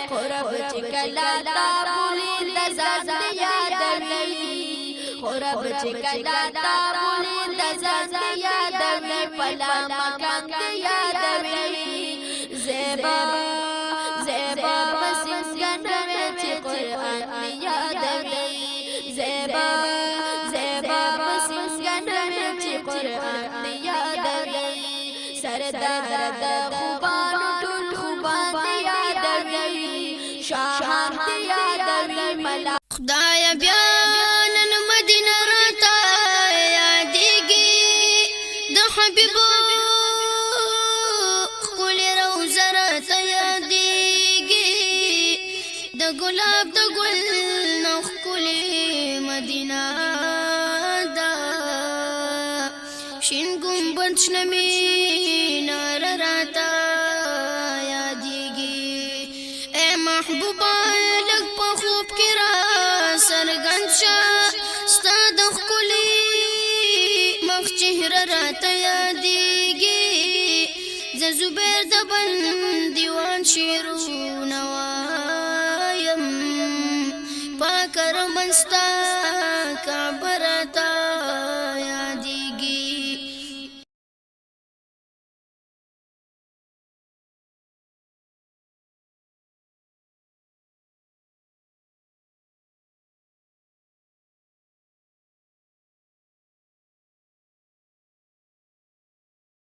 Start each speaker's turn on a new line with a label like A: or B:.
A: خورب چې کلا تا بولی د ځان یادوي خورب چې کلا تا بولی د ځان یادوي پلا مکان یادوي زیبا زیبا مسنګنه چې قرآن یادوي زیبا زیبا مسنګنه چې قرآن یادوي سردار د خوبانو ټول خوبان یادوي شاهان یادوي ملا
B: خدای بیا نن مدینه راته یادېږي د حبیبو ښکلې روضه راته یادېږي د ګلاب د ګل نه ښکلې مدینه ده شین ګنبد شنه مینار راته یادېږي ای محبوبه لږ په خوب کې را څرګند شه ستا د ښکلي مخ چهره راته یادېږي زه زبیر د بل دیوان شعرونه وایم پاکه رمن ستا کعبه راته